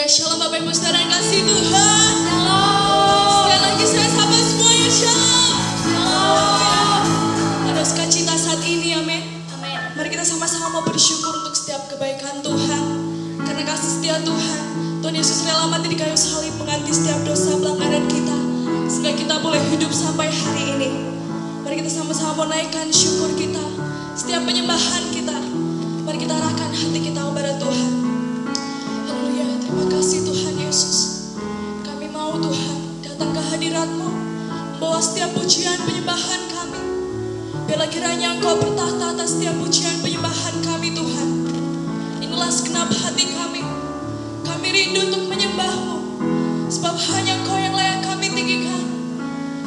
Shalom Bapak Ibu Saudara yang kasih Tuhan. Shalom. Sekali lagi saya sapa semuanya. Shalom. Shalom. Ada sukacita saat ini, amin. Amin. Mari kita sama-sama mau bersyukur untuk setiap kebaikan Tuhan. Karena kasih setia Tuhan, Tuhan Yesus rela mati di kayu salib mengganti setiap dosa pelanggaran kita, sehingga kita boleh hidup sampai hari ini. Mari kita sama-sama mau naikkan syukur kita, setiap penyembahan kita. Mari kita arahkan hati kita kepada Tuhan. Haleluya, terima kasih Tuhan Yesus. Kami mau Tuhan datang ke hadirat-Mu, membawa setiap pujian penyembahan kami. Biarlah kiranya Engkau bertahta atas setiap pujian penyembahan kami Tuhan. Inilah segenap hati kami. Kami rindu untuk menyembah-Mu, sebab hanya Engkau yang layak kami tinggikan.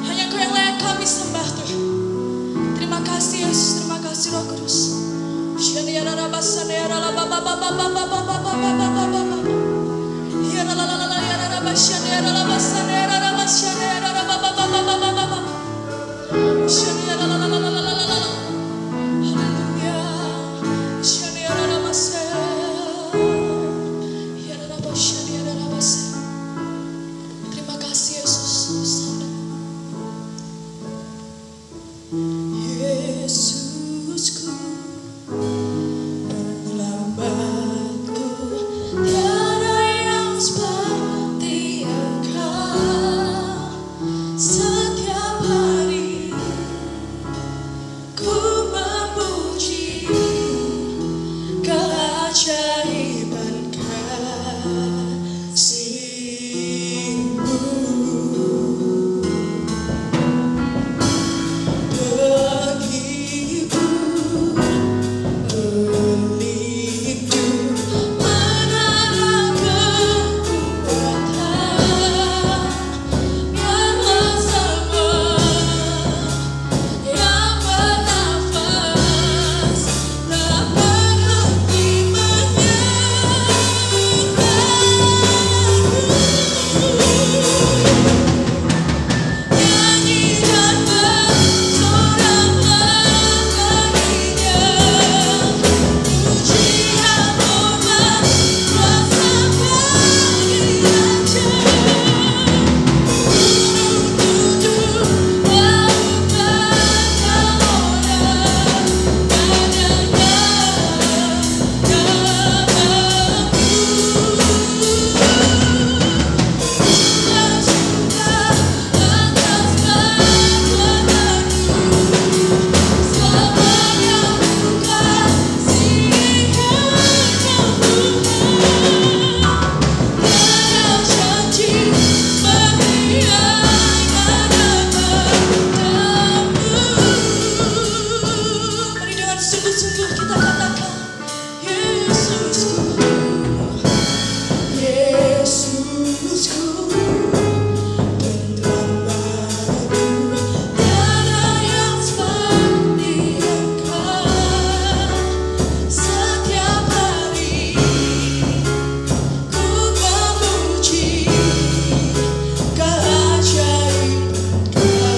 Hanya Engkau yang layak kami sembah Tuhan. Terima kasih Yesus, terima kasih Roh Kudus. Terima kasih Yesus. Yesusku, penyelamatku, tiada yang seperti Engkau. Setiap hari ku memuji keajaiban kasih-Mu. Sungguh-sungguh kita katakan, Yesusku, Yesusku, penyelamatku, tiada yang seperti Engkau. Setiap hari ku memuji keajaiban kasih-Mu.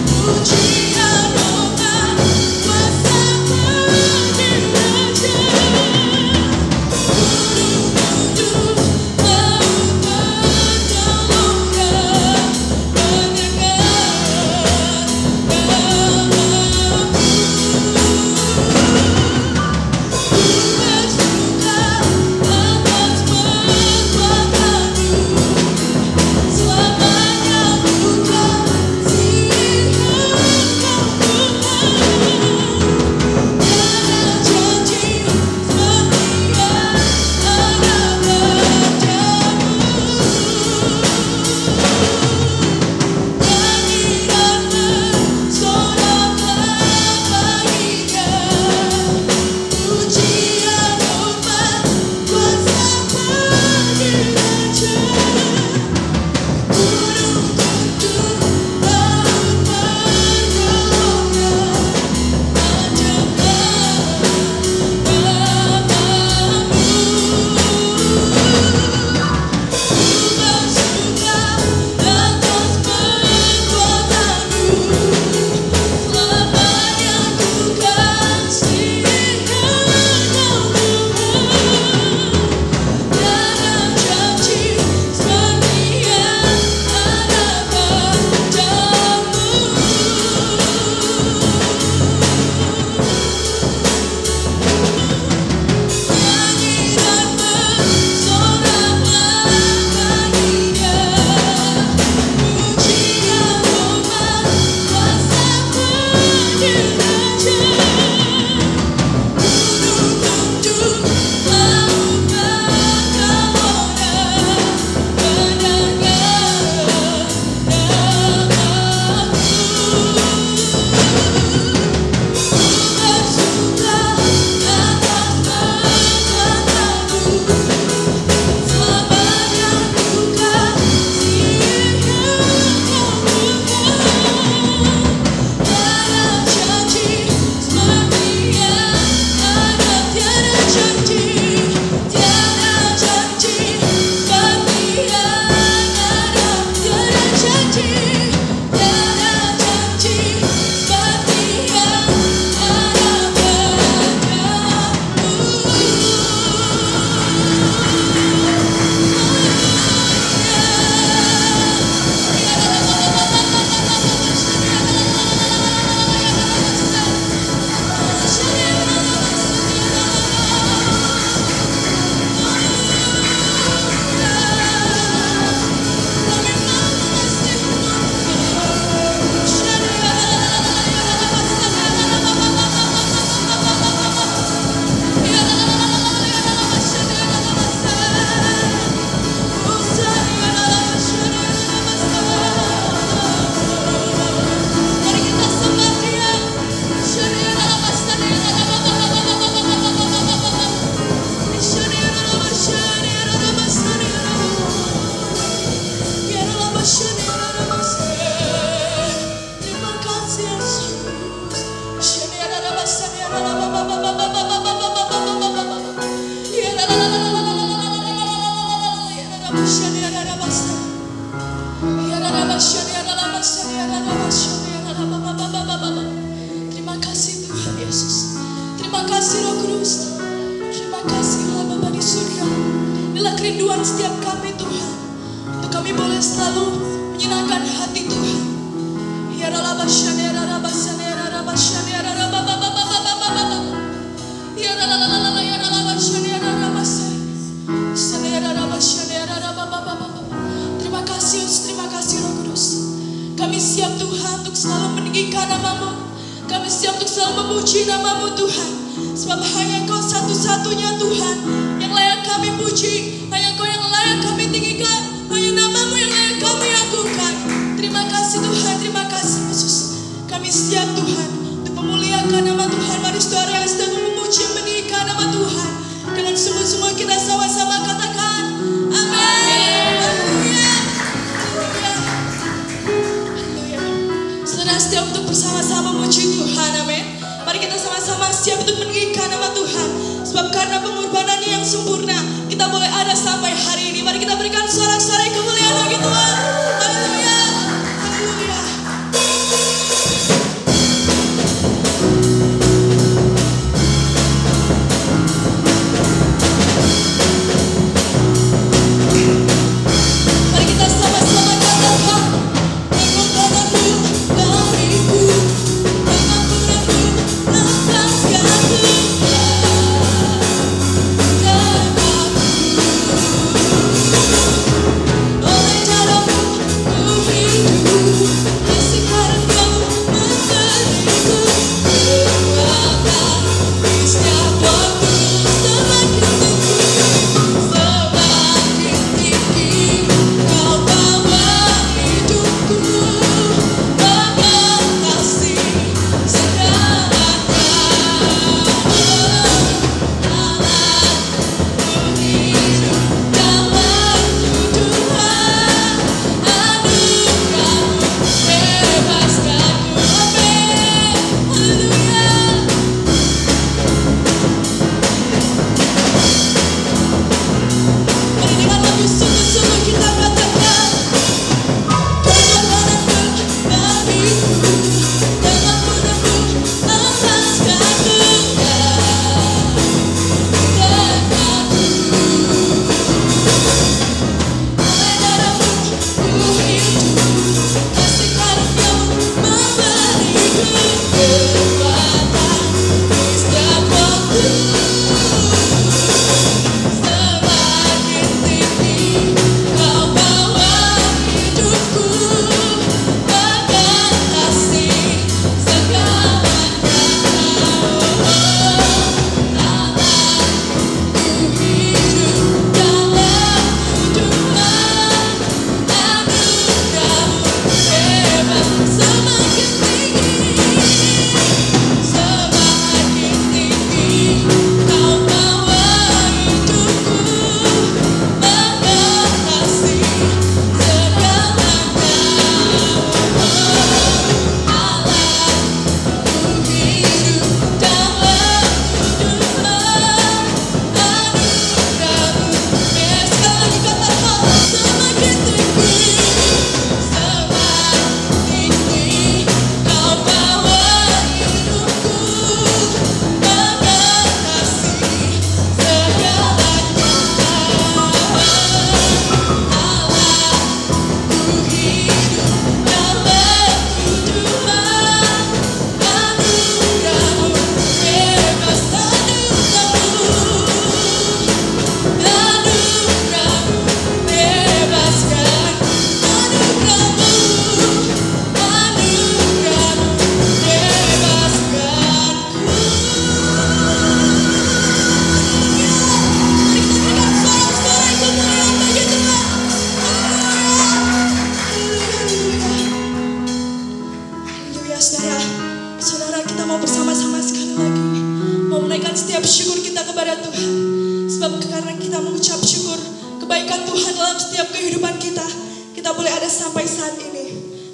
Pujian Terima kasih Tuhan Yesus. Terima kasih Roh Kudus. Terima kasih Allah Bapa di surga. Inilah kerinduan setiap kami Tuhan. Untuk kami boleh selalu menyenangkan hati Tuhan. Ya Allah Bapa, ya Allah Bapa, ya Allah Bapa, ya Allah Bapa, ya Allah Bapa, ya Allah Bapa, ya Allah Bapa. Terima kasih Roh Kudus. Kami siap Tuhan untuk selalu meninggikan nama-Mu. Kami siap untuk selalu memuji nama-Mu Tuhan. Sebab hanya Engkau satu-satunya Tuhan yang layak kami puji. Hanya Engkau yang layak kami tinggikan. Hanya nama-Mu yang layak kami agungkan. Terima kasih Tuhan, terima kasih Yesus. Kami siap Tuhan untuk memuliakan nama Tuhan. Mari saudara yang sedang memuji meninggikan nama Tuhan. Dengan sungguh-sungguh kita sama-sama katakan amin. Haleluya. Saudara siap untuk bersama-sama memuji Tuhan, amin. Mari kita sama-sama siap untuk meninggikan nama Tuhan. Sebab karena pengorbanannya yang sempurna, kita boleh ada sampai hari ini. Mari kita berikan sorak-sorai kemuliaan bagi Tuhan. Haleluya. Haleluya. Mari kita sama-sama katakan pengorbananmu bagiku.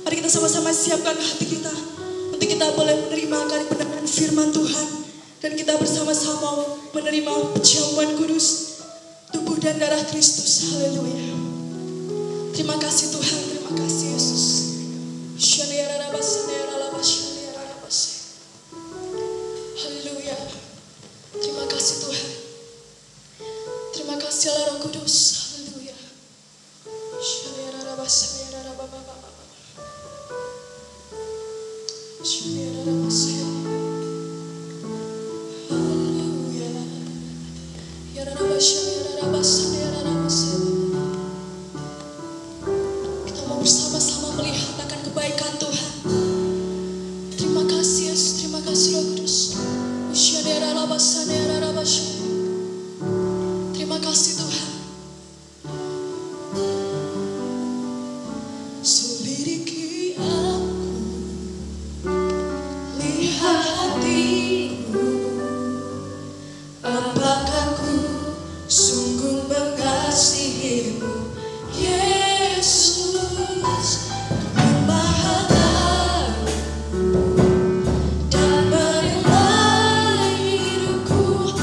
Mari kita sama-sama siapkan hati kita untuk kita boleh menerima kali pendengaran firman Tuhan. Dan kita bersama-sama menerima pejamuan kudus tubuh dan darah Kristus. Haleluya. Terima kasih Tuhan, terima kasih Yesus. Haleluya. Terima kasih Tuhan. Terima kasih Allah Roh Kudus. Haleluya. Kita mau bersama-sama melihat akan kebaikan Tuhan. Terima kasih Yesus, terima kasih Roh Kudus. Terima kasih Tuhan. Selidiki aku, lihat hatimu, apakah ku sungguh mengasihimu, Yesus. Maha tahu dan menilai hidupku.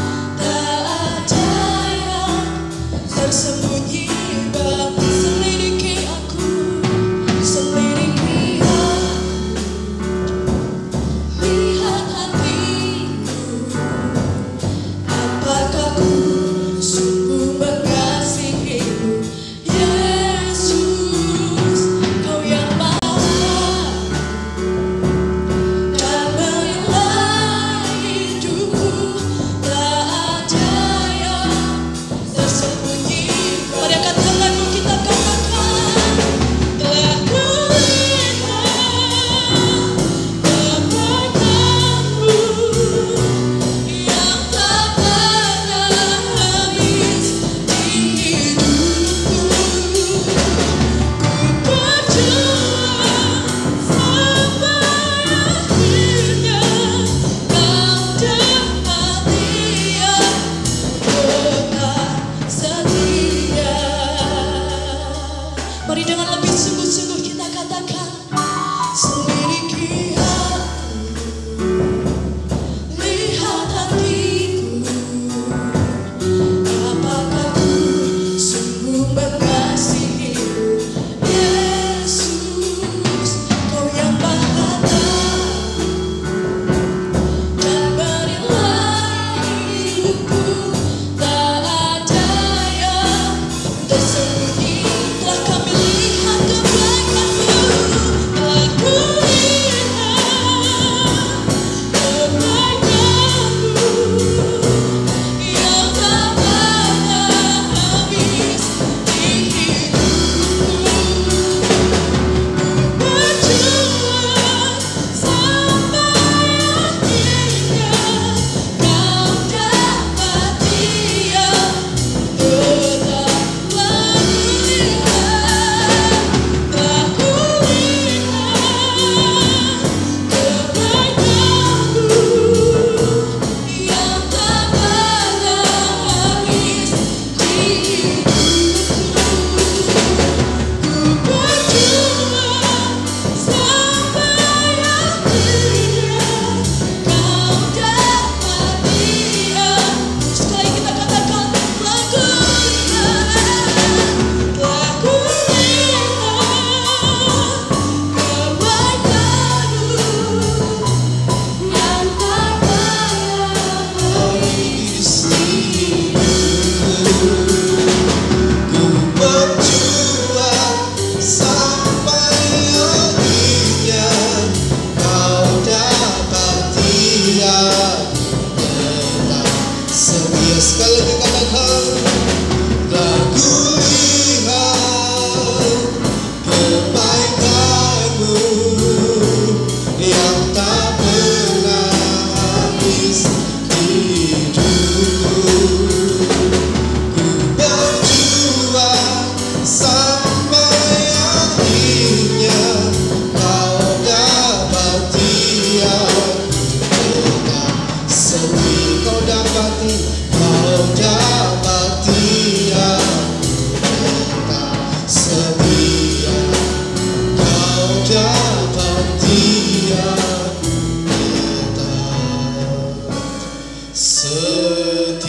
setia.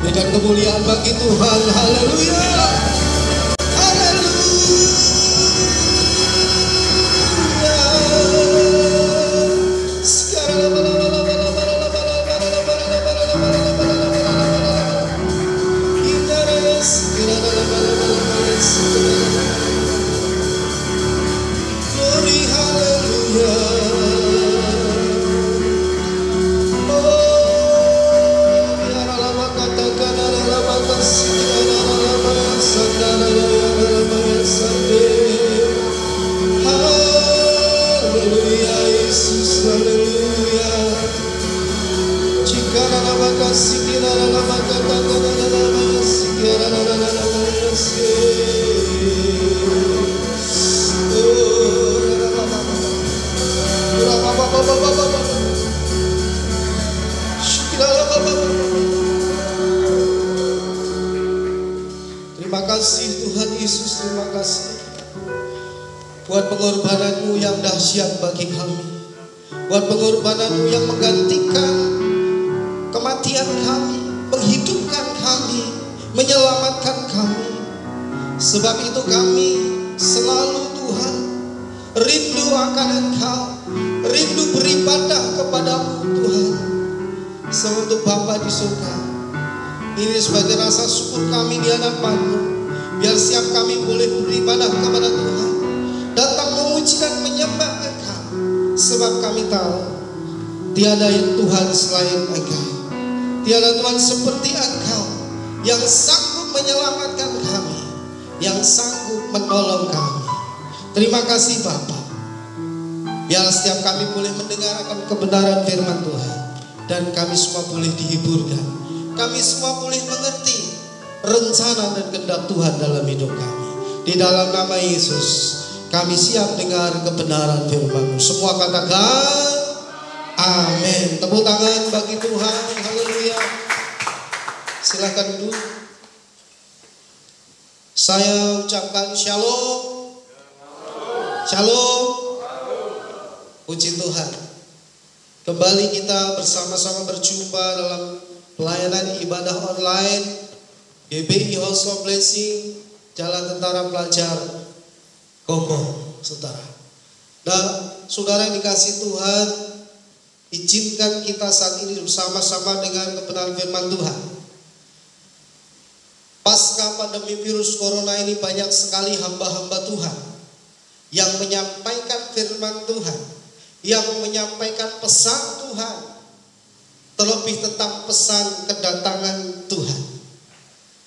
Berikan kemuliaan bagi Tuhan. Haleluya. Terima kasih Tuhan Yesus, terima kasih buat pengorbananmu yang dahsyat bagi kami, buat pengorbananmu yang menggantikan kematian kami, menghidupkan kami, menyelamatkan kami. Sebab itu kami selalu Tuhan rindu akan Engkau, rindu beribadah kepadamu Tuhan. Untuk Bapa di surga, ini sebagai rasa syukur kami di hadapan-Mu, biar siap kami boleh beribadah kepada Tuhan, datang memuji dan menyembah Engkau. Sebab kami tahu tiada yang Tuhan selain Engkau, tiada Tuhan seperti Engkau yang sanggup menyelamatkan kami, yang sanggup menolong kami. Terima kasih Bapa, biar setiap kami boleh mendengarkan kebenaran firman Tuhan, dan kami semua boleh dihiburkan, kami semua boleh mengerti rencana dan kehendak Tuhan dalam hidup kami. Di dalam nama Yesus kami siap dengar kebenaran firman-Mu. Semua katakan amin. Tepuk tangan bagi Tuhan. Haleluya. Silakan duduk. Saya ucapkan shalom. Shalom. Puji Tuhan. Kembali kita bersama-sama berjumpa dalam pelayanan ibadah online GBI House of Blessing, Jalan Tentara Pelajar Gombong, saudara. Nah, saudara yang dikasih Tuhan, izinkan kita saat ini bersama-sama dengan kebenaran firman Tuhan. Pasca pandemi virus corona ini, banyak sekali hamba-hamba Tuhan yang menyampaikan firman Tuhan, yang menyampaikan pesan Tuhan, terlebih tentang pesan kedatangan Tuhan.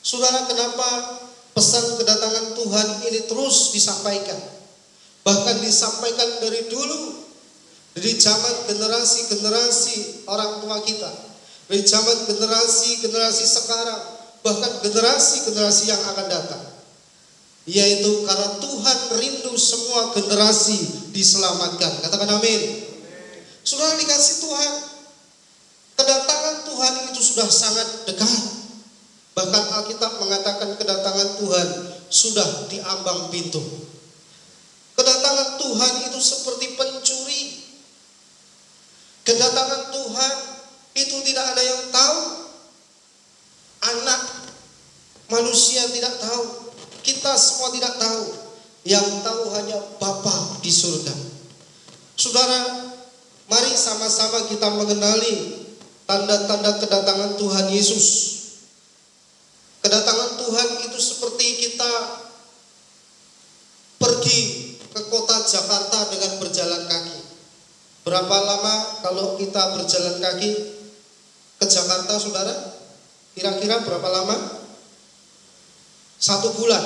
Saudara, kenapa pesan kedatangan Tuhan ini terus disampaikan? Bahkan disampaikan dari dulu, dari zaman generasi-generasi orang tua kita, dari zaman generasi-generasi sekarang, bahkan generasi-generasi yang akan datang. Yaitu karena Tuhan rindu semua generasi diselamatkan. Katakan amin. Saudara dikasih Tuhan, kedatangan Tuhan itu sudah sangat dekat. Bahkan Alkitab mengatakan kedatangan Tuhan sudah di ambang pintu. Kedatangan Tuhan itu seperti pencuri. Kedatangan Tuhan itu tidak ada yang tahu. Anak manusia tidak tahu, kita semua tidak tahu. Yang tahu hanya Bapa di surga. Saudara, mari sama-sama kita mengenali tanda-tanda kedatangan Tuhan Yesus. Kedatangan Tuhan itu seperti kita pergi ke kota Jakarta dengan berjalan kaki. Berapa lama kalau kita berjalan kaki ke Jakarta, saudara? Kira-kira berapa lama? 1 bulan.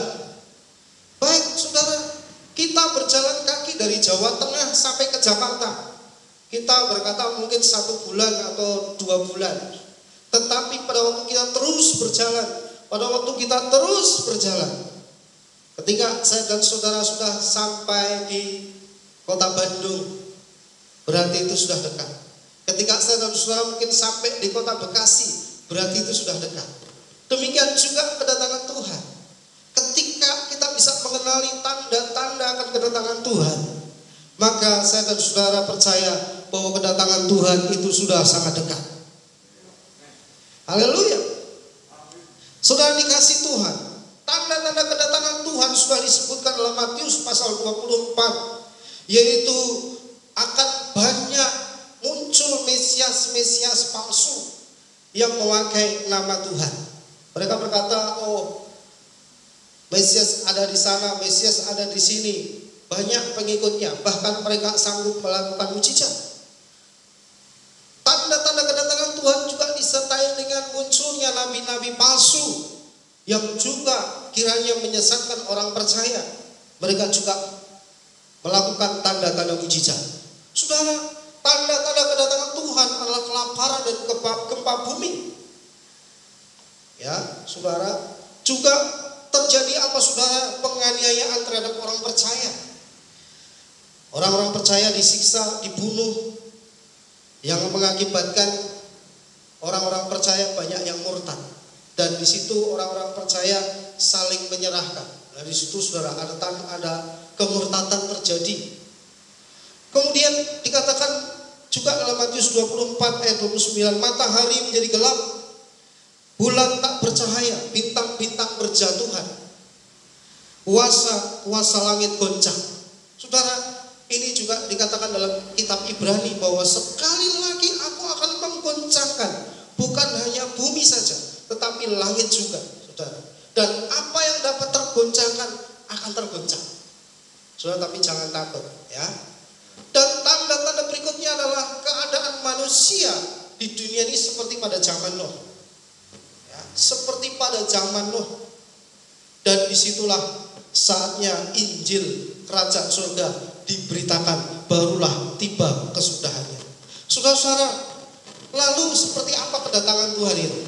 Baik, saudara, kita berjalan kaki dari Jawa Tengah sampai ke Jakarta. Kita berkata mungkin 1 bulan atau 2 bulan. Tetapi pada waktu kita terus berjalan, ketika saya dan saudara sudah sampai di kota Bandung, berarti itu sudah dekat. Ketika saya dan saudara mungkin sampai di kota Bekasi, berarti itu sudah dekat. Demikian juga kedatangan Tuhan. Ketika kita bisa mengenali tanda-tanda akan kedatangan Tuhan, maka saya dan saudara percaya bahwa kedatangan Tuhan itu sudah sangat dekat. Haleluya. Saudara dikasih Tuhan, tanda-tanda kedatangan Tuhan sudah disebutkan dalam Matius pasal 24, yaitu akan banyak muncul Mesias-Mesias palsu yang memakai nama Tuhan. Mereka berkata, oh Mesias ada di sana, Mesias ada di sini. Banyak pengikutnya, bahkan mereka sanggup melakukan mujizat. Tanda-tanda kedatangan Tuhan juga disertai dengan munculnya nabi-nabi palsu yang juga kiranya menyesatkan orang percaya. Mereka juga melakukan tanda-tanda mujizat. Saudara, tanda-tanda kedatangan Tuhan adalah kelaparan dan gempa bumi. Ya, saudara, juga terjadi apa saudara? Penganiayaan terhadap orang percaya. Orang-orang percaya disiksa, dibunuh, yang mengakibatkan orang-orang percaya banyak yang murtad. Dan di situ orang-orang percaya saling menyerahkan. Nah, di situ saudara ada kemurtadan terjadi. Kemudian dikatakan juga dalam Matius 24 ayat 29, matahari menjadi gelap, bulan tak bercahaya, bintang-bintang berjatuhan, kuasa langit goncang. Saudara, ini juga dikatakan dalam kitab Ibrani bahwa sekali lagi aku akan menggoncangkan bukan hanya bumi saja, tetapi langit juga, saudara. Dan apa yang dapat tergoncangkan akan tergoncang. Saudara, tapi jangan takut, ya. Dan tanda-tanda berikutnya adalah keadaan manusia di dunia ini seperti pada zaman Nuh, ya, seperti pada zaman Nuh. Dan disitulah saatnya Injil Kerajaan Surga diberitakan, barulah tiba kesudahannya. Saudara-saudara, lalu seperti apa kedatangan Tuhan itu?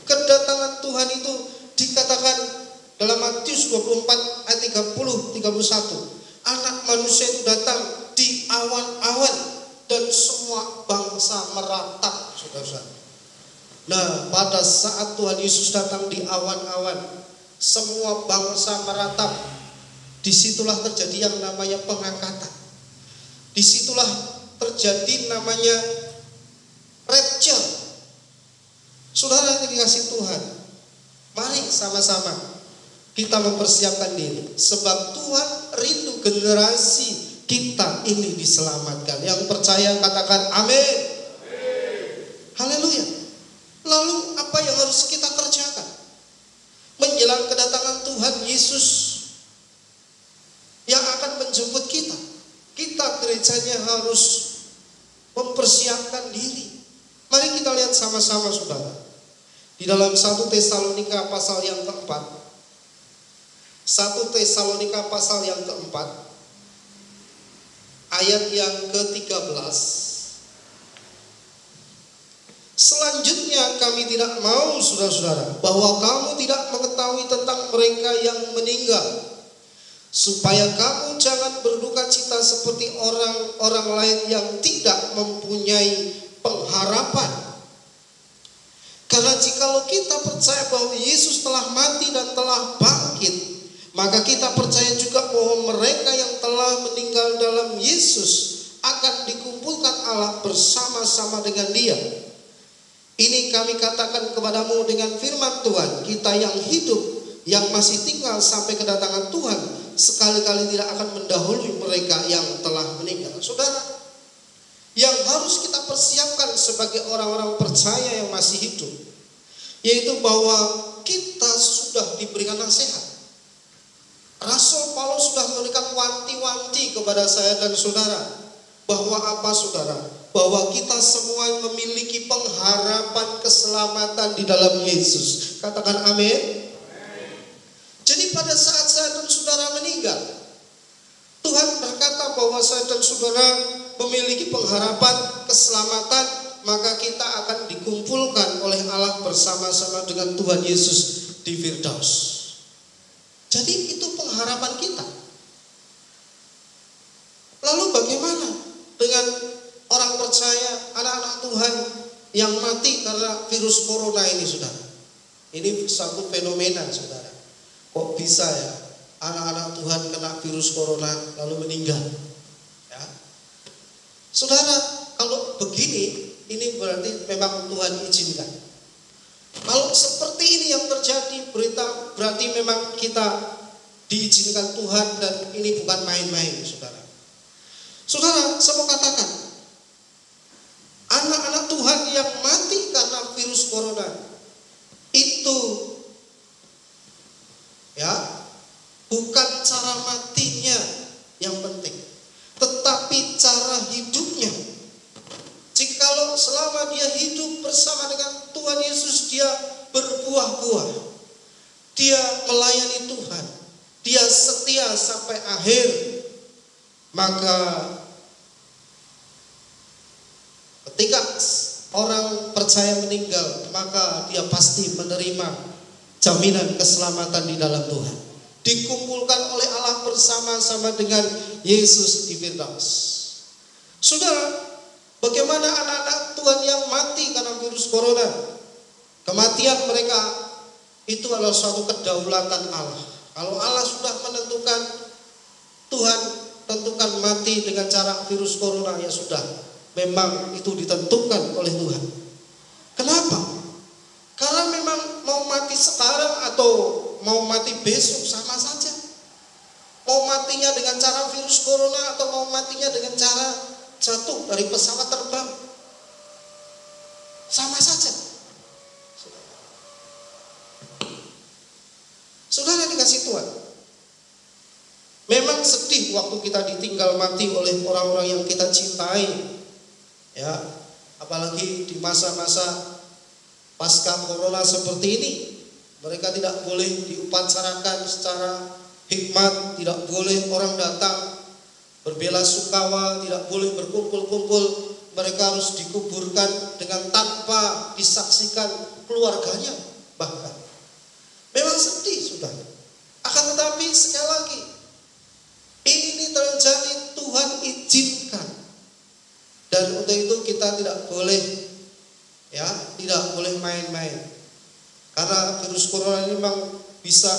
Kedatangan Tuhan itu dikatakan dalam Matius 24 ayat 30-31, anak manusia itu datang di awan-awan dan semua bangsa meratap, saudara-saudara. Nah, pada saat Tuhan Yesus datang di awan-awan, semua bangsa meratap. Disitulah terjadi yang namanya pengangkatan. Disitulah terjadi namanya rapture. Saudara yang dikasih Tuhan, mari sama-sama kita mempersiapkan diri, sebab Tuhan rindu generasi kita ini diselamatkan. Yang percaya katakan amin. Haleluya. Lalu apa yang harus kita kerjakan menjelang kedatangan Tuhan Yesus yang akan menjemput kita? Kita gerejanya harus mempersiapkan diri. Mari kita lihat sama-sama, saudara, di dalam 1 Tesalonika pasal yang keempat. 1 Tesalonika pasal yang keempat, ayat yang ke-13. Selanjutnya kami tidak mau, saudara-saudara, bahwa kamu tidak mengetahui tentang mereka yang meninggal, supaya kamu jangan berduka cita seperti orang-orang lain yang tidak mempunyai pengharapan. Karena jikalau kita percaya bahwa Yesus telah mati dan telah bangkit, maka kita percaya juga bahwa mereka yang telah meninggal dalam Yesus akan dikumpulkan Allah bersama-sama dengan Dia. Ini kami katakan kepadamu dengan firman Tuhan, kita yang hidup, yang masih tinggal sampai kedatangan Tuhan, sekali-kali tidak akan mendahului mereka yang telah meninggal. Saudara, yang harus kita persiapkan sebagai orang-orang percaya yang masih hidup, yaitu bahwa kita sudah diberikan nasihat. Rasul Paulus sudah memberikan wanti-wanti kepada saya dan saudara, bahwa apa, saudara? Bahwa kita semua memiliki pengharapan keselamatan di dalam Yesus. Katakan amin. Jadi pada saat saya dan saudara meninggal, Tuhan berkata bahwa saya dan saudara memiliki pengharapan keselamatan, maka kita akan dikumpulkan oleh Allah bersama-sama dengan Tuhan Yesus di Firdaus. Jadi itu pengharapan kita. Lalu bagaimana dengan orang percaya, anak-anak Tuhan yang mati karena virus corona ini, saudara? Ini satu fenomena, saudara. Kok bisa ya anak-anak Tuhan kena virus corona lalu meninggal? Ya. Saudara, kalau begini, ini berarti memang Tuhan izinkan. Kalau seperti ini yang terjadi, berarti memang kita diizinkan Tuhan, dan ini bukan main-main, saudara. Saudara, saya mau katakan, anak-anak Tuhan yang mati karena virus corona itu ya bukan cara matinya yang penting, tetapi cara hidupnya. Jikalau selama dia hidup bersama dengan Tuhan Yesus, dia berbuah-buah, dia melayani Tuhan, dia setia sampai akhir, maka ketika orang percaya meninggal, maka dia pasti menerima jaminan keselamatan di dalam Tuhan, dikumpulkan oleh Allah bersama-sama dengan Yesus di Firdaus. Saudara, bagaimana anak-anak Tuhan yang mati karena virus corona? Kematian mereka itu adalah suatu kedaulatan Allah. Kalau Allah sudah menentukan, Tuhan tentukan mati dengan cara virus corona, ya sudah, memang itu ditentukan oleh Tuhan. Kenapa? Karena memang mau mati sekarang atau mau mati besok sama saja. Mau matinya dengan cara virus corona atau mau matinya dengan cara jatuh dari pesawat terbang, sama saja. Saudara dikasih Tuhan, memang sedih waktu kita ditinggal mati oleh orang-orang yang kita cintai, ya, apalagi di masa-masa pasca corona seperti ini. Mereka tidak boleh diupacara secara hikmat, tidak boleh orang datang berbela-sungkawa, tidak boleh berkumpul-kumpul. Mereka harus dikuburkan dengan tanpa disaksikan keluarganya bahkan. Memang sedih, sudah. Akan tetapi sekali lagi, ini terjadi, Tuhan izinkan. Dan untuk itu kita tidak boleh, ya, tidak boleh main-main. Karena virus corona ini memang bisa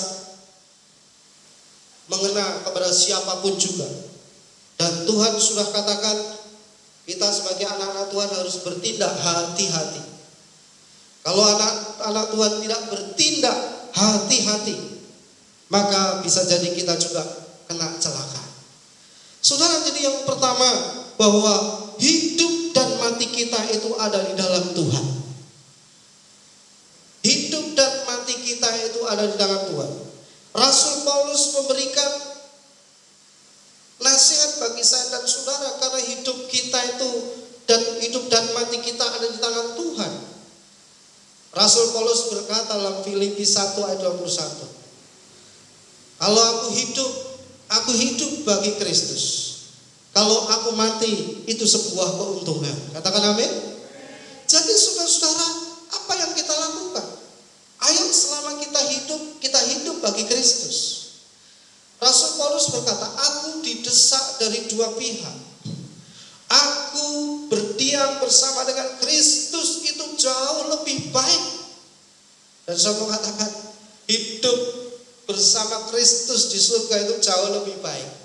mengena kepada siapapun juga. Dan Tuhan sudah katakan, kita sebagai anak-anak Tuhan harus bertindak hati-hati. Kalau anak-anak Tuhan tidak bertindak hati-hati, maka bisa jadi kita juga kena celaka. Saudara, jadi yang pertama, bahwa hidup dan mati kita itu ada di dalam Tuhan. Hidup dan mati kita itu ada di dalam Tuhan. Rasul Paulus memberikan nasihat bagi saya dan saudara, karena hidup kita itu dan hidup dan mati kita ada di tangan Tuhan. Rasul Paulus berkata dalam Filipi 1 ayat 21, kalau aku hidup bagi Kristus. Kalau aku mati, itu sebuah keuntungan. Katakan amin. Jadi saudara-saudara, apa yang kita lakukan? Ayo, selama kita hidup bagi Kristus. Rasul Paulus berkata, aku didesak dari dua pihak. Aku berdiam bersama dengan Kristus itu jauh lebih baik. Dan saya mengatakan, hidup bersama Kristus di surga itu jauh lebih baik.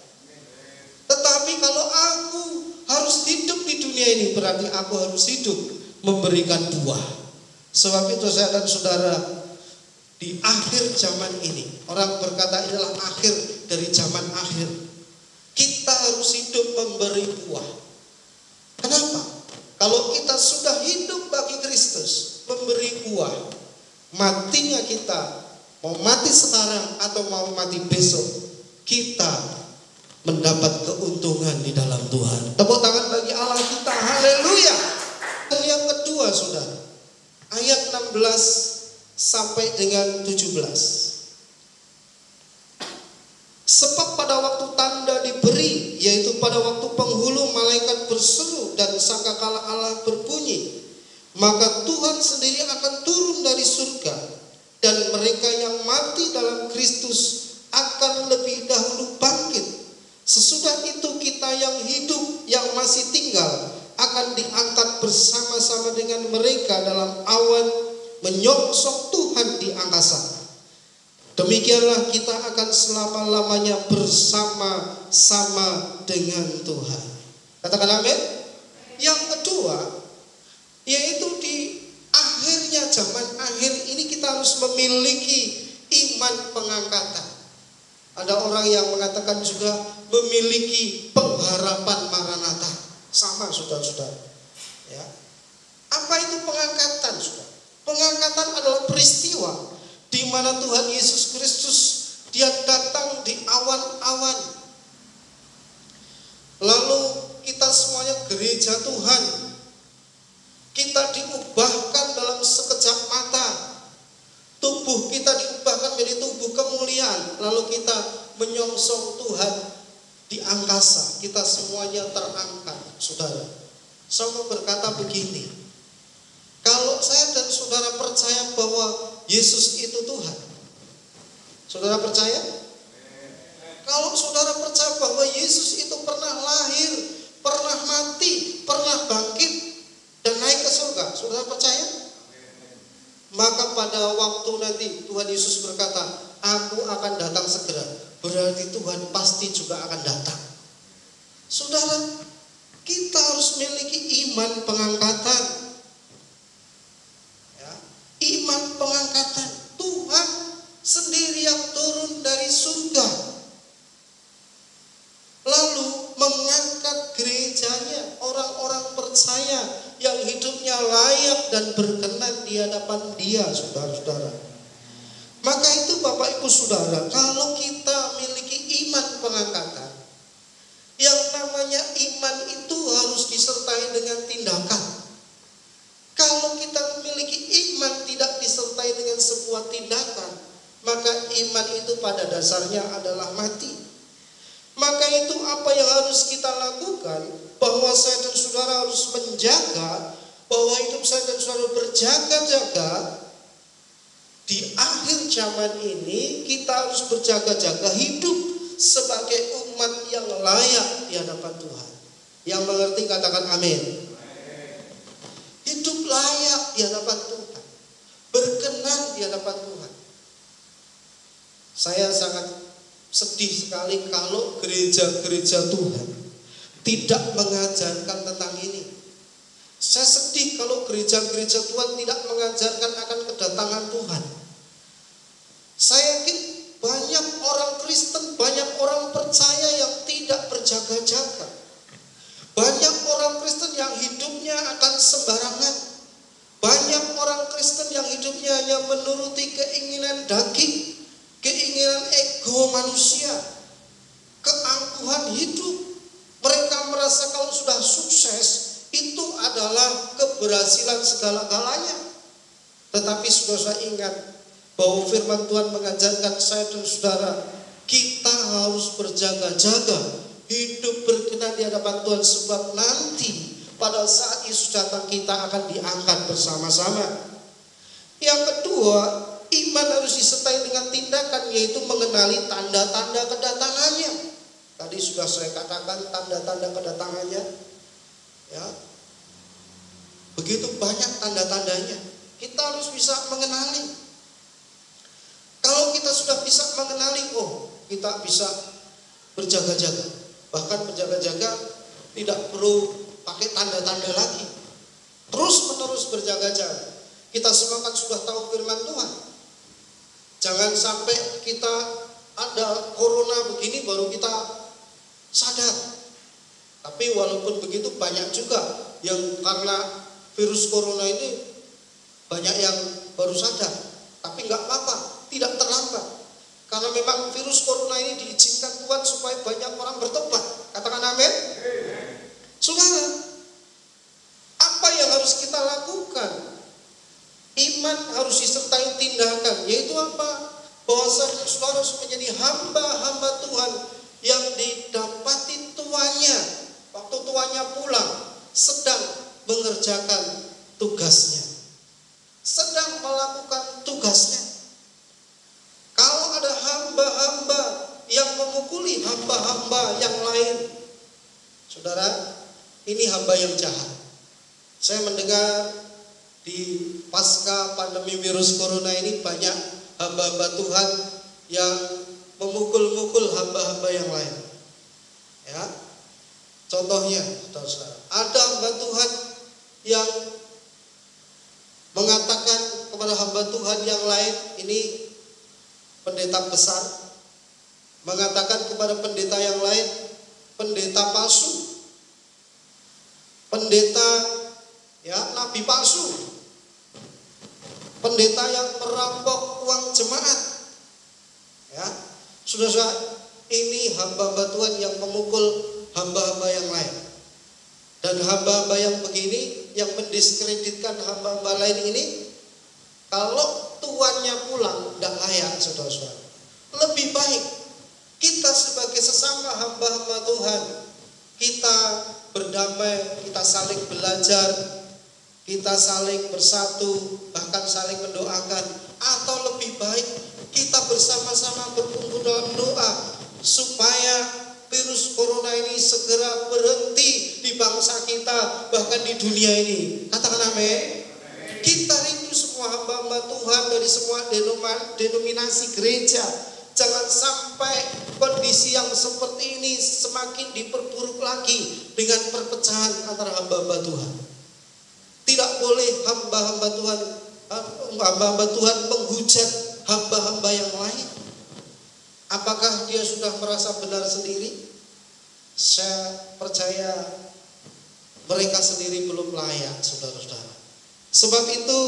Tetapi kalau aku harus hidup di dunia ini, berarti aku harus hidup memberikan buah. Sebab itu saya dan saudara, di akhir zaman ini, orang berkata inilah akhir dari zaman akhir, kita harus hidup memberi buah. Kenapa? Kalau kita sudah hidup bagi Kristus, memberi buah, matinya kita, mau mati sekarang atau mau mati besok, kita mendapat keuntungan di dalam Tuhan. Tepuk tangan bagi Allah kita, haleluya. Dan yang kedua, saudara, ayat 16 sampai dengan 17. Sebab pada waktu tanda diberi, yaitu pada waktu penghulu malaikat berseru dan sangkakala Allah berbunyi, maka Tuhan sendiri akan turun dari surga, dan mereka yang mati dalam Kristus akan lebih dahulu bangkit. Sesudah itu kita yang hidup, yang masih tinggal, akan diangkat bersama-sama dengan mereka dalam awan menyongsong Tuhan di angkasa. Demikianlah kita akan selama-lamanya bersama-sama dengan Tuhan. Katakan amin. Yang kedua, Yaitu di akhirnya zaman akhir ini kita harus memiliki iman pengangkatan. Ada orang yang mengatakan juga memiliki pengharapan Maranatha. Sama saudara-saudara. Ya. Apa itu pengangkatan, saudara? Pengangkatan adalah peristiwa di mana Tuhan Yesus Kristus Dia datang di awan-awan. Lalu kita semuanya gereja Tuhan, kita diubahkan dalam sekejap mata. Tubuh kita diubahkan menjadi tubuh kemuliaan. Lalu kita menyongsong Tuhan di angkasa. Kita semuanya terangkat, saudara. Saya mau berkata begini, kalau saya dan saudara percaya bahwa Yesus itu Tuhan, saudara percaya? Kalau saudara percaya bahwa Yesus itu pernah lahir, pernah mati, pernah bangkit, dan naik ke surga, saudara percaya? Maka pada waktu nanti Tuhan Yesus berkata, aku akan datang segera. Berarti Tuhan pasti juga akan datang. Saudara, kita harus memiliki iman pengangkatan. Ya, iman pengangkatan. Tuhan sendiri yang turun dari surga, lalu mengangkat gerejanya, orang-orang percaya yang hidupnya layak dan berkenan di hadapan Dia, saudara-saudara. Maka itu Bapak Ibu Saudara, kalau kita memiliki iman pengangkatan, yang namanya iman itu harus disertai dengan tindakan. Kalau kita memiliki iman tidak disertai dengan sebuah tindakan, maka iman itu pada dasarnya adalah mati. Maka itu apa yang harus kita lakukan, bahwa saya dan saudara harus menjaga, bahwa hidup saya dan saudara berjaga-jaga. Di akhir zaman ini kita harus berjaga-jaga hidup sebagai umat yang layak di hadapan Tuhan. Yang mengerti katakan amin. Hidup layak di hadapan Tuhan, berkenan di hadapan Tuhan. Saya sangat sedih sekali kalau gereja-gereja Tuhan tidak mengajarkan tentang ini. Saya sedih kalau gereja-gereja Tuhan tidak mengajarkan akan kedatangan Tuhan. Saya yakin banyak orang Kristen, banyak orang percaya yang tidak berjaga-jaga. Banyak orang Kristen yang hidupnya akan sembarangan. Banyak orang Kristen yang hidupnya hanya menuruti keinginan daging, keinginan ego manusia, keangkuhan hidup. Mereka merasa kalau sudah sukses itu adalah keberhasilan segala-galanya. Tetapi saudara ingat bahwa firman Tuhan mengajarkan saya dan saudara, kita harus berjaga-jaga, hidup berkenan di hadapan Tuhan, sebab nanti pada saat Yesus datang kita akan diangkat bersama-sama. Yang kedua, iman harus disertai dengan tindakan, yaitu mengenali tanda-tanda kedatangannya. Tadi sudah saya katakan tanda-tanda kedatangannya. Ya, begitu banyak tanda-tandanya. Kita harus bisa mengenali. Kalau kita sudah bisa mengenali, oh kita bisa berjaga-jaga. Bahkan berjaga-jaga tidak perlu pakai tanda-tanda lagi. Terus menerus berjaga-jaga. Kita semua kan sudah tahu firman Tuhan. Jangan sampai kita ada corona begini baru kita sadar. Tapi walaupun begitu banyak juga yang karena virus corona ini banyak yang baru sadar. Tapi nggak apa-apa, tidak terlambat. Karena memang virus corona ini diizinkan Tuhan supaya banyak orang bertobat. Katakan amin. Saudara, apa yang harus kita lakukan? Iman harus disertai tindakan. Yaitu apa? Bahwa saudara harus menjadi hamba-hamba Tuhan yang didapati tuannya. Waktu tuannya pulang, sedang mengerjakan tugasnya, sedang melakukan tugasnya. Kalau ada hamba-hamba yang memukuli hamba-hamba yang lain, saudara, ini hamba yang jahat. Saya mendengar di pasca pandemi virus corona ini banyak hamba-hamba Tuhan yang memukul-mukul hamba-hamba yang lain. Ya, contohnya, saudara, ada hamba Tuhan yang pendeta besar mengatakan kepada pendeta yang lain, pendeta palsu, pendeta nabi palsu, pendeta yang merampok uang jemaat. Saudara, ini hamba-hamba Tuhan yang memukul hamba-hamba yang lain. Dan hamba-hamba yang begini, yang mendiskreditkan hamba-hamba lain ini, kalau tuannya pulang, tidak layak, saudara-saudara. Lebih baik kita sebagai sesama hamba-hamba Tuhan, kita berdamai, kita saling belajar, kita saling bersatu, bahkan saling mendoakan. Atau lebih baik kita bersama-sama berkumpul dalam doa supaya virus corona ini segera berhenti di bangsa kita, bahkan di dunia ini. Katakan amin. Kita rindu semua hamba-hamba Tuhan dari semua denominasi gereja. Jangan sampai kondisi yang seperti ini semakin diperburuk lagi dengan perpecahan antara hamba-hamba Tuhan. Tidak boleh hamba-hamba Tuhan menghujat hamba-hamba yang lain. Apakah dia sudah merasa benar sendiri? Saya percaya mereka sendiri belum layak, saudara-saudara. Sebab itu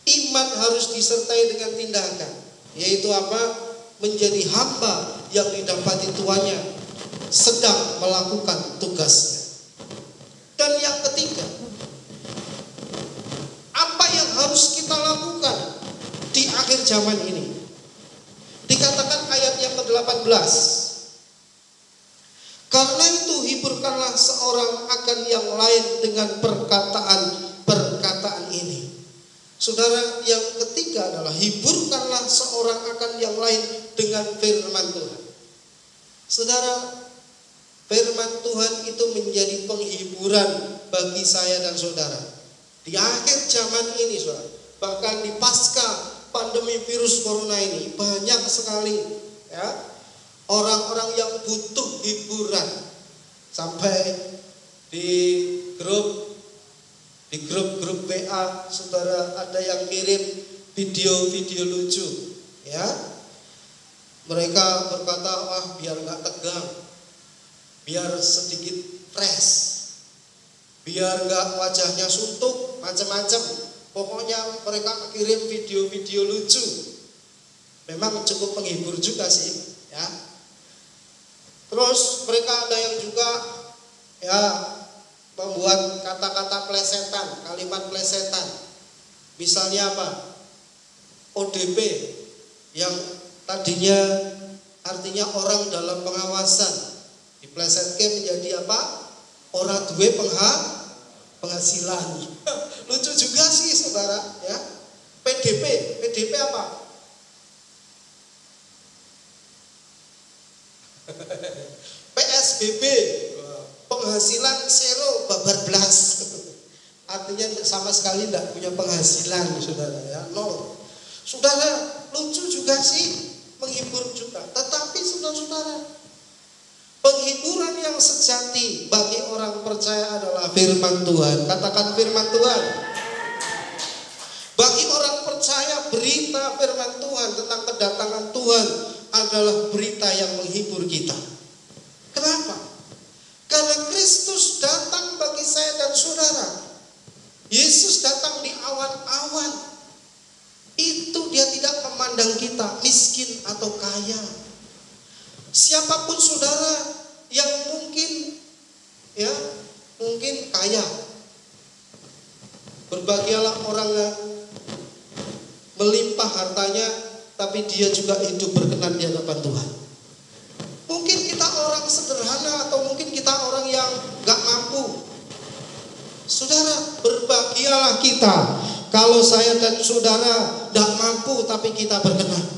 iman harus disertai dengan tindakan, yaitu apa? Menjadi hamba yang didapati tuannya sedang melakukan tugasnya. Dan yang ketiga, apa yang harus kita lakukan di akhir zaman ini? Dikatakan ayat yang ke-18, karena itu hiburkanlah seorang akan yang lain dengan perkataan ini. Saudara, yang ketiga adalah hiburkanlah seorang akan yang lain dengan firman Tuhan. Saudara, firman Tuhan itu menjadi penghiburan bagi saya dan saudara. Di akhir zaman ini, saudara, bahkan di pasca pandemi virus corona ini, banyak sekali orang-orang yang butuh hiburan. Sampai di grup WA, saudara, ada yang kirim video-video lucu, mereka berkata, biar nggak tegang, biar sedikit fresh, biar nggak wajahnya suntuk, macam-macam. Pokoknya mereka kirim video-video lucu. Memang cukup menghibur juga sih, Terus mereka ada yang juga membuat kata-kata plesetan, kalimat plesetan. Misalnya apa? ODP yang tadinya artinya orang dalam pengawasan, diplesetkan menjadi apa? Orang duwe penghasilan. Lucu juga sih, saudara, PDP apa? PSBB, penghasilan zero babar blas. Artinya sama sekali tidak punya penghasilan, saudara, nol. Saudara, lucu juga sih, menghibur juga. Tetapi saudara-saudara, penghiburan yang sejati bagi orang percaya adalah firman Tuhan. Katakan firman Tuhan. Bagi orang percaya, berita firman Tuhan tentang kedatangan Tuhan adalah berita yang menghibur kita. Kenapa? Karena Kristus datang bagi saya dan saudara. Yesus datang di awan-awan. Itu dia tidak memandang kita miskin atau kaya. Siapapun saudara yang mungkin kaya, berbahagialah orang yang melimpah hartanya, tapi dia juga hidup berkenan di hadapan Tuhan. Mungkin kita orang sederhana, atau mungkin kita orang yang gak mampu. Saudara, berbahagialah kita kalau saya dan saudara gak mampu tapi kita berkenan.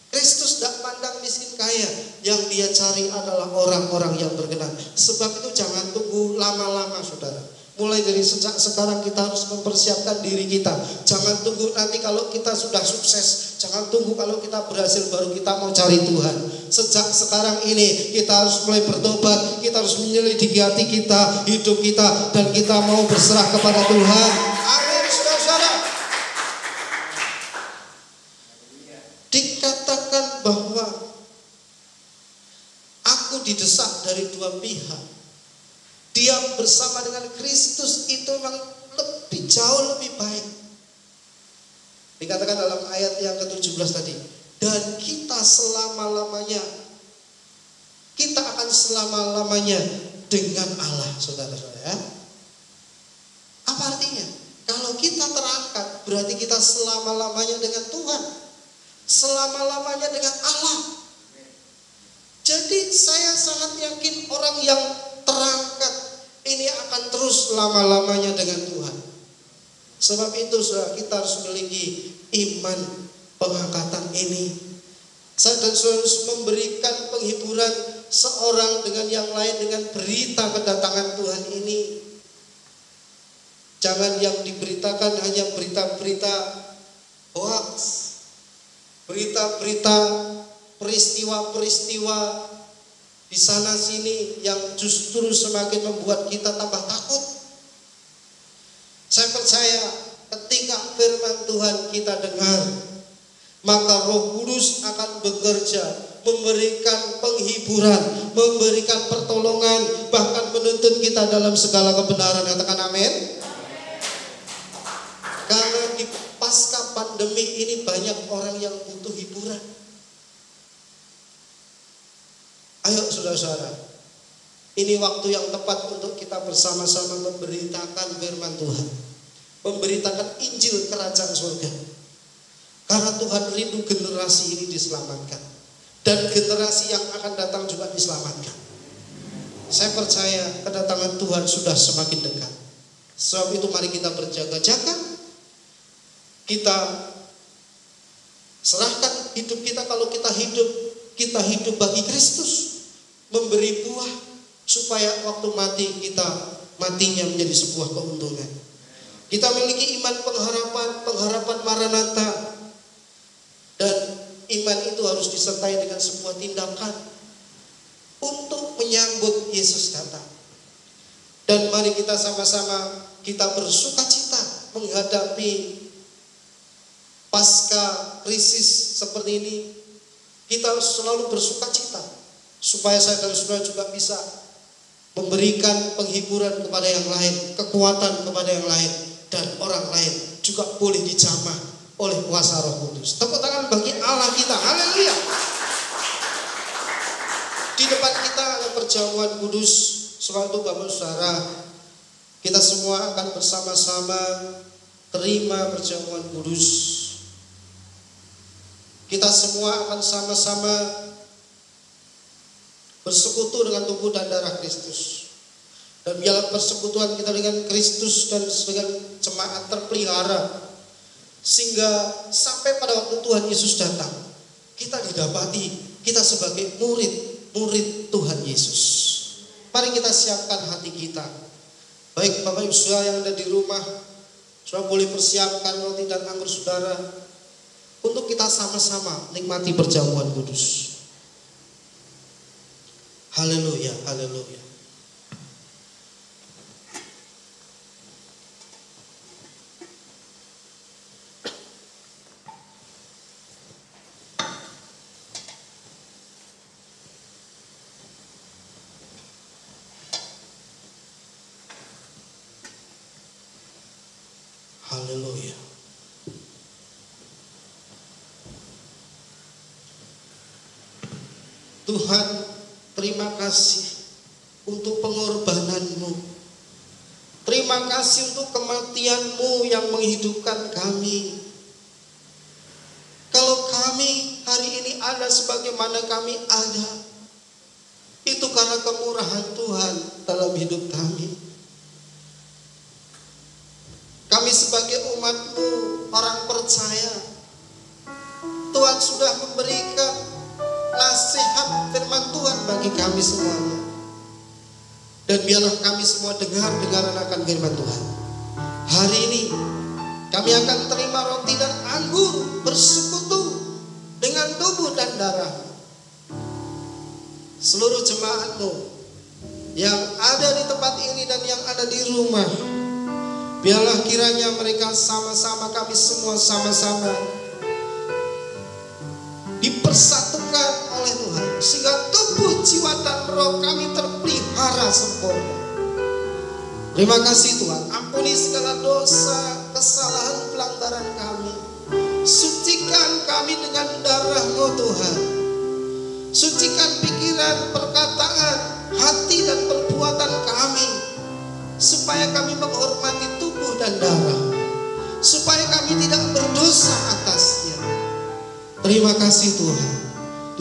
Kristus tidak pandang miskin kaya, yang dia cari adalah orang-orang yang berkenan. Sebab itu jangan tunggu lama-lama, saudara. Mulai dari sejak sekarang kita harus mempersiapkan diri kita. Jangan tunggu nanti kalau kita sudah sukses. Jangan tunggu kalau kita berhasil baru kita mau cari Tuhan. Sejak sekarang ini kita harus mulai bertobat. Kita harus menyelidiki hati kita, hidup kita, dan kita mau berserah kepada Tuhan. Amin, saudara-saudara. Dikatakan bersama dengan Kristus itu memang jauh lebih baik. Dikatakan dalam ayat yang ke-17 tadi, dan kita akan selama-lamanya dengan Allah, saudara-saudara. Apa artinya? Kalau kita terangkat, berarti kita selama-lamanya dengan Tuhan, selama-lamanya dengan Allah. Jadi saya sangat yakin orang yang terangkat ini akan terus lama-lamanya dengan Tuhan. Sebab itu saudara, kita harus memiliki iman pengangkatan ini. Saya dan saudara harus memberikan penghiburan seorang dengan yang lain dengan berita kedatangan Tuhan ini. Jangan yang diberitakan hanya berita-berita hoax, berita-berita peristiwa-peristiwa di sana sini yang justru semakin membuat kita tambah takut. Saya percaya ketika firman Tuhan kita dengar, maka Roh Kudus akan bekerja, memberikan penghiburan, memberikan pertolongan, bahkan menuntun kita dalam segala kebenaran. Katakan amin. Karena di pasca pandemi ini banyak orang yang butuh hiburan. Ayo saudara-saudara, ini waktu yang tepat untuk kita bersama-sama memberitakan firman Tuhan, memberitakan Injil Kerajaan Surga. Karena Tuhan rindu generasi ini diselamatkan, dan generasi yang akan datang juga diselamatkan. Saya percaya kedatangan Tuhan sudah semakin dekat. Sebab itu mari kita berjaga-jaga. Kita serahkan hidup kita. Kalau kita hidup bagi Kristus, memberi buah, supaya waktu mati kita matinya menjadi sebuah keuntungan. Kita memiliki iman pengharapan Maranatha, dan iman itu harus disertai dengan sebuah tindakan untuk menyambut Yesus datang. Dan mari kita sama-sama kita bersukacita menghadapi pasca krisis seperti ini. Kita harus selalu bersukacita supaya saya dan saudara juga bisa memberikan penghiburan kepada yang lain, kekuatan kepada yang lain, dan orang lain juga boleh dijamah oleh kuasa Roh Kudus. Tepuk tangan bagi Allah kita. Haleluya. Di depan kita ada perjamuan kudus. Sebab itu Bapak Saudara, kita semua akan bersama-sama terima perjamuan kudus. Kita semua akan sama-sama bersekutu dengan tubuh dan darah Kristus. Dan biarlah persekutuan kita dengan Kristus dan dengan jemaat terpelihara, sehingga sampai pada waktu Tuhan Yesus datang, kita didapati kita sebagai murid Tuhan Yesus. Mari kita siapkan hati kita. Baik Bapak Ibu Saudara yang ada di rumah, saudara boleh persiapkan roti dan anggur saudara untuk kita sama-sama nikmati perjamuan kudus. Haleluya, haleluya. Haleluya. Tuhan, terima kasih untuk pengorbananmu. Terima kasih untuk kematianmu yang menghidupkan kami. Kalau kami hari ini ada sebagaimana kami ada, itu karena kemurahan Tuhan dalam hidup kami. Kami sebagai umat-Mu, orang percaya, Tuhan sudah memberikan nasihat firman Tuhan bagi kami semuanya. Dan biarlah kami semua dengar-dengaran akan firman Tuhan. Hari ini kami akan terima roti dan anggur, bersekutu dengan tubuh dan darah. Seluruh jemaat-Mu yang ada di tempat ini dan yang ada di rumah, biarlah kiranya mereka sama-sama, kami semua sama-sama dipersatukan oleh Tuhan, sehingga tubuh, jiwa, dan roh kami terpelihara sempurna. Terima kasih Tuhan, ampuni segala dosa, kesalahan, pelanggaran kami. Sucikan kami dengan darah-Mu Tuhan. Sucikan pikiran, perkataan, hati dan perbuatan kami, supaya kami menghormati tubuh dan darah, supaya kami tidak berdosa atasnya. Terima kasih Tuhan,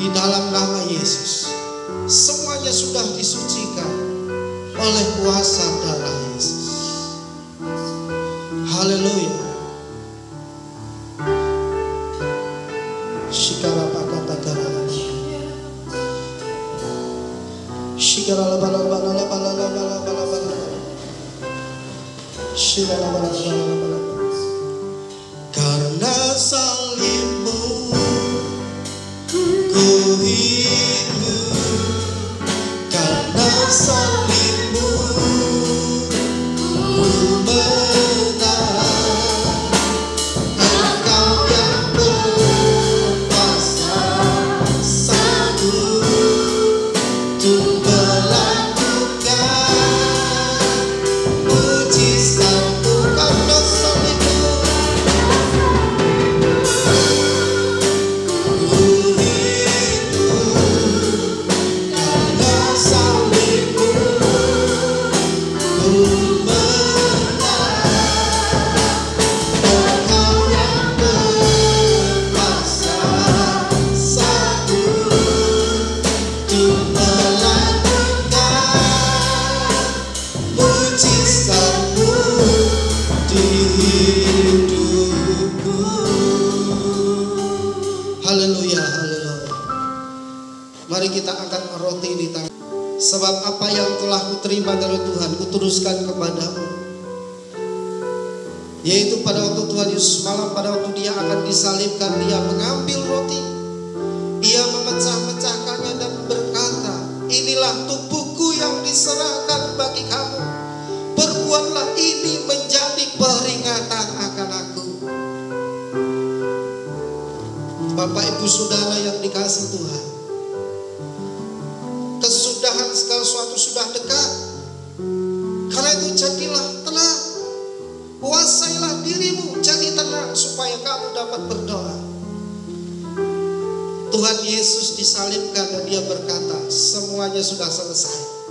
di dalam nama Yesus semuanya sudah disucikan oleh kuasa darah Yesus. Haleluya. Shikara pakata karana. Shikara la bala bala la bala la bala bala bala. Shikara la bala bala bala. Karena salibmu ku hidup, karena salibmu ku menang. Engkau yang berkuasa sanggup untuk melakukan mujizat-Mu. Karena salibmu ku hidup, karena salibmu ku menang. Engkau yang berkuasa sanggup untuk melakukan mujizat-Mu di hidupku. Haleluya, haleluya. Mari kita angkat roti di tangan. Sebab apa yang telah kuterima dari Tuhan, kuteruskan kepadamu. Yaitu pada waktu Tuhan Yesus malam, pada waktu Dia akan disalibkan, Dia mengambil roti, Ia memecah-mecahkannya dan berkata, inilah tubuhku yang diserahkan bagi kamu. Perbuatlah ini menjadi peringatan akan aku. Bapak Ibu Saudara yang dikasihi Tuhan, kesudahan segala sesuatu sudah dekat. Karena itu jadilah tenang, kuasailah dirimu, jadi tenang supaya kamu dapat berdoa. Tuhan Yesus disalibkan dan Dia berkata, semuanya sudah selesai.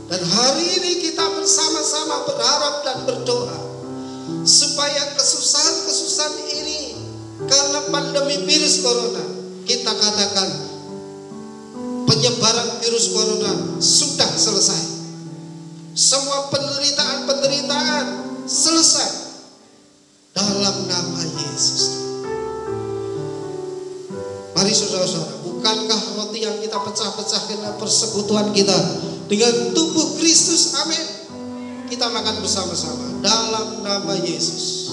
Dan hari ini kita bersama-sama berharap dan berdoa supaya kesusahan-kesusahan ini, karena pandemi virus corona, kita katakan penyebaran virus corona sudah selesai. Semua penderitaan-penderitaan selesai dalam nama Yesus. Mari saudara-saudara, bukankah roti yang kita pecah-pecahkan adalah persekutuan kita dengan tubuh Kristus? Amin. Kita makan bersama-sama dalam nama Yesus.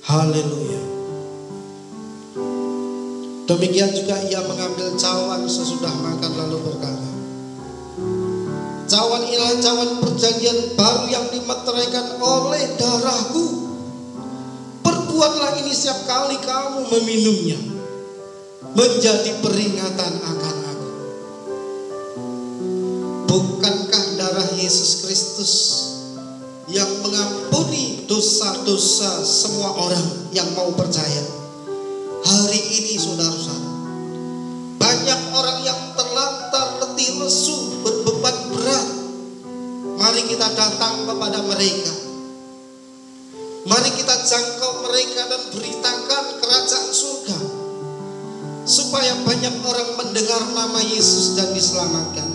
Haleluya. Demikian juga Ia mengambil cawan sesudah makan lalu berkata, cawan inilah cawan perjanjian baru yang dimeteraikan oleh darahku. Perbuatlah ini setiap kali kamu meminumnya, menjadi peringatan akan aku. Bukankah darah Yesus Kristus yang mengampuni dosa-dosa semua orang yang mau percaya? Hari ini saudara-saudara, banyak orang yang terlantar, letih, lesu, berbeban berat. Mari kita datang kepada mereka. Mari kita jangkau mereka dan beritakan kerajaan surga, supaya banyak orang mendengar nama Yesus dan diselamatkan.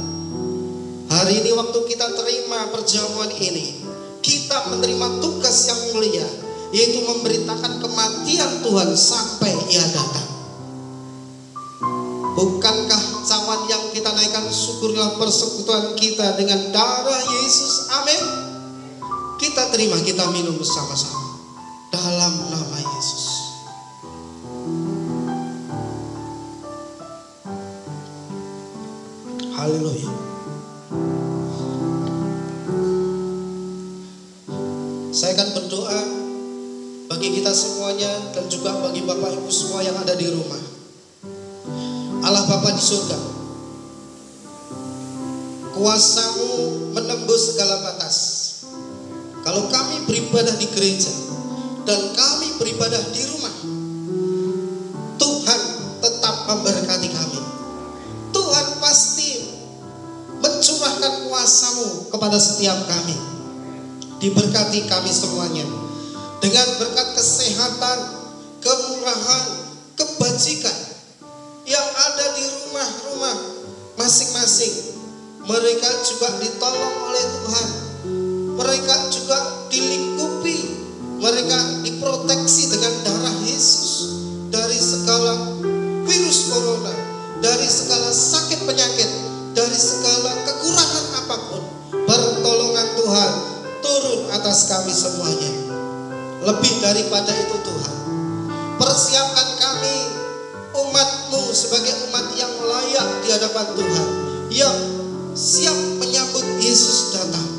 Hari ini waktu kita terima perjamuan ini, kita menerima tugas yang mulia, yaitu memberitakan kematian Tuhan sampai Ia datang. Bukankah cawan yang kita naikkan, syukurlah persekutuan kita dengan darah Yesus? Amin. kita terima, kita minum bersama-sama dalam nama Yesus. Haleluya. Saya akan berdoa bagi kita semuanya dan juga bagi Bapak Ibu semua yang ada di rumah. Allah Bapa di surga, kuasa-Mu menembus segala batas. Kalau kami beribadah di gereja dan kami beribadah di rumah, Tuhan tetap memberkati kami. Tuhan pasti mencurahkan kuasa-Mu kepada setiap kami. Diberkati kami semuanya dengan berkat kesehatan, kemurahan, kebajikan yang ada di rumah-rumah masing-masing. Mereka juga ditolong oleh Tuhan. Mereka juga dilingkupi. Mereka diproteksi dengan darah Yesus dari segala virus corona, dari segala sakit penyakit, dari segala kekurangan apapun. Pertolongan Tuhan turun atas kami semuanya. Lebih daripada itu Tuhan, persiapkan kami umat-Mu sebagai umat yang layak di hadapan Tuhan, yang siap menyambut Yesus datang.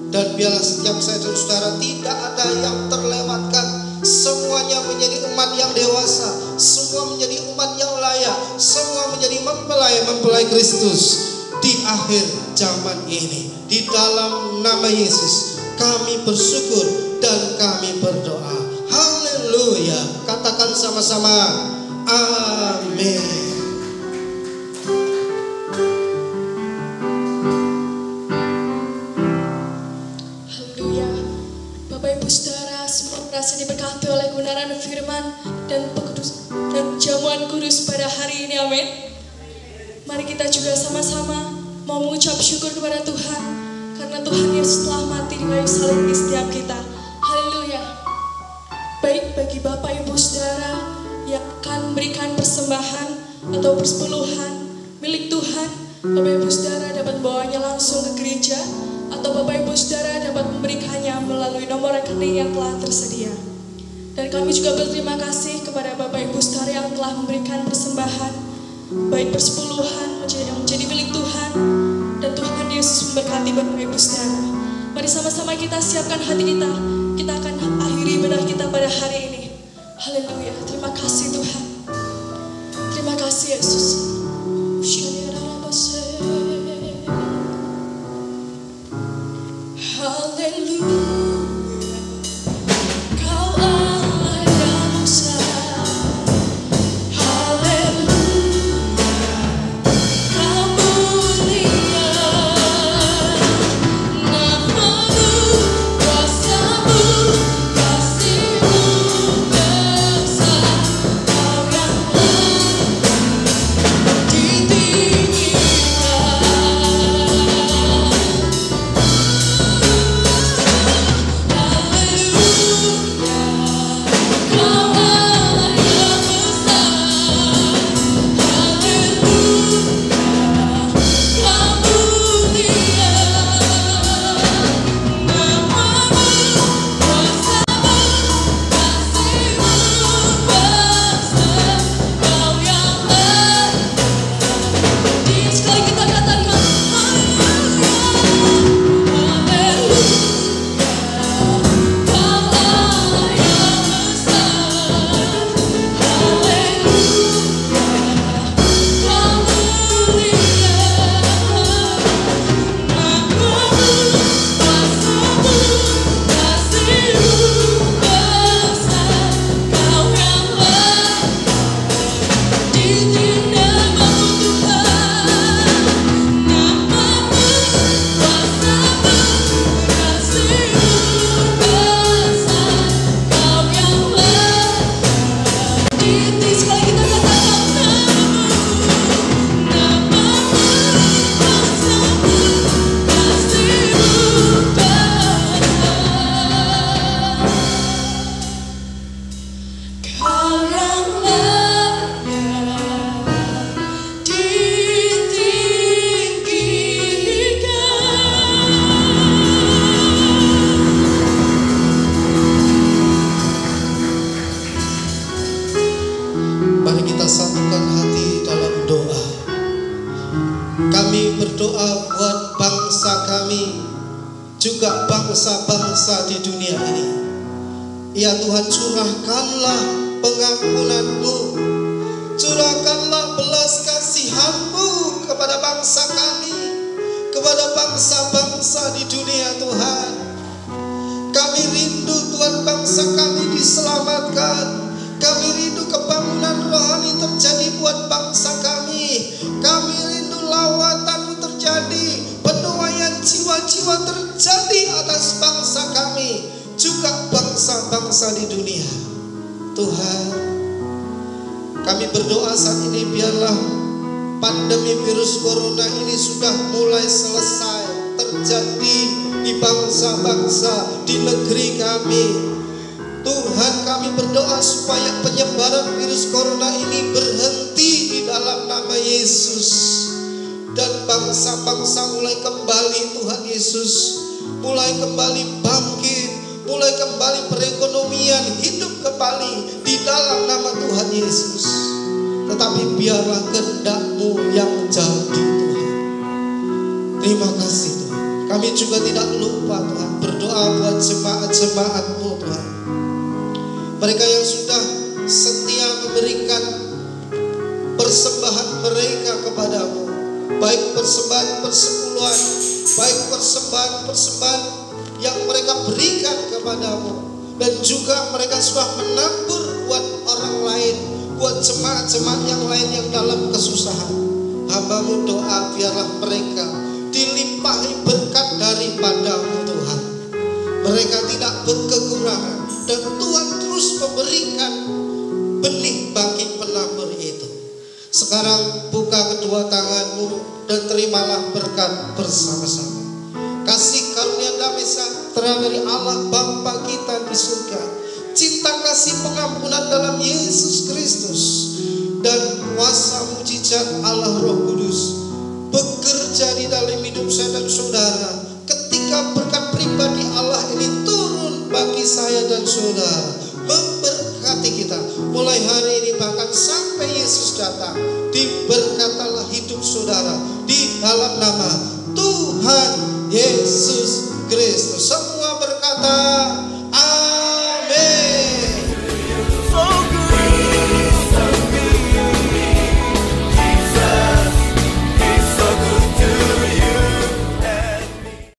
Dan biarlah setiap saya dan saudara tidak ada yang terlewatkan. Semuanya menjadi umat yang dewasa, semua menjadi umat yang layak, semua menjadi mempelai Kristus di akhir zaman ini. Di dalam nama Yesus kami bersyukur dan kami berdoa. Haleluya. Katakan sama-sama, amin. Haleluya. Bapak Ibu Saudara, semua merasa diberkati oleh kebenaran firman dan jamuan kudus pada hari ini, amin. Mari kita juga sama-sama mau mengucap syukur kepada Tuhan, karena Tuhan Yesus telah mati di kayu salib di setiap kita. Haleluya. Baik bagi Bapak Ibu Saudara yang akan memberikan persembahan atau persepuluhan milik Tuhan, Bapak Ibu Saudara dapat bawanya langsung ke gereja, atau Bapak Ibu Saudara dapat memberikannya melalui nomor rekening yang telah tersedia. Dan kami juga berterima kasih kepada Bapak Ibu Saudara yang telah memberikan persembahan, baik persepuluhan yang menjadi milik Tuhan. Dan Tuhan Yesus memberkati Bapak Ibu Saudara. Mari sama-sama kita siapkan hati kita. Kita akan akhiri ibadah kita pada hari ini. Haleluya. Terima kasih Tuhan. Terima kasih Yesus. Haleluya. Kau Allah yang besar. bangsa-bangsa di dunia ini. Ya Tuhan, curahkanlah pengampunan-Mu, curahkanlah belas kasihan-Mu kepada bangsa kami, kepada bangsa-bangsa di dunia Tuhan. Kami rindu Tuhan bangsa kami diselamatkan. Kami rindu kebangunan rohani terjadi buat bangsa kami. Kami rindu lawatan-Mu terjadi, penuaian jiwa-jiwa terjadi atas bangsa kami, juga bangsa-bangsa di dunia. Tuhan, kami berdoa saat ini, biarlah pandemi virus corona ini sudah mulai selesai terjadi di bangsa-bangsa di negeri kami. Tuhan, kami berdoa supaya penyebaran virus corona ini berhenti di dalam nama Yesus, dan bangsa-bangsa mulai kembali Tuhan Yesus, mulai kembali bangkit, mulai kembali perekonomian hidup kembali di dalam nama Tuhan Yesus. Tetapi biarlah kehendak-Mu yang jadi Tuhan. Terima kasih Tuhan. Kami juga tidak lupa Tuhan berdoa buat jemaat-jemaat-Mu Tuhan, mereka yang sudah setia memberikan persembahan mereka kepada-Mu, baik persembahan persepuluhan, baik persembahan yang mereka berikan kepada-Mu, dan juga mereka sudah menabur buat orang lain, buat jemaat-jemaat yang lain yang dalam kesusahan. Hamba-Mu doa biarlah mereka dilimpahi berkat daripada-Mu Tuhan. Mereka tidak berkekurangan, dan Tuhan terus memberikan benih bagi penabur itu. Sekarang buka kedua tangan-Mu dan terimalah berkat bersama-sama. Kasih karunia damai sejahtera dari Allah Bapa kita di surga, cinta kasih pengampunan dalam Yesus Kristus, dan kuasa mujizat Allah Roh Kudus bekerja di dalam hidup saya dan saudara. Ketika berkat pribadi Allah ini turun bagi saya dan saudara, memberkati kita mulai hari ini bahkan sampai Yesus datang. Diberkatalah hidup saudara di dalam nama Tuhan Yesus Kristus. Semua berkata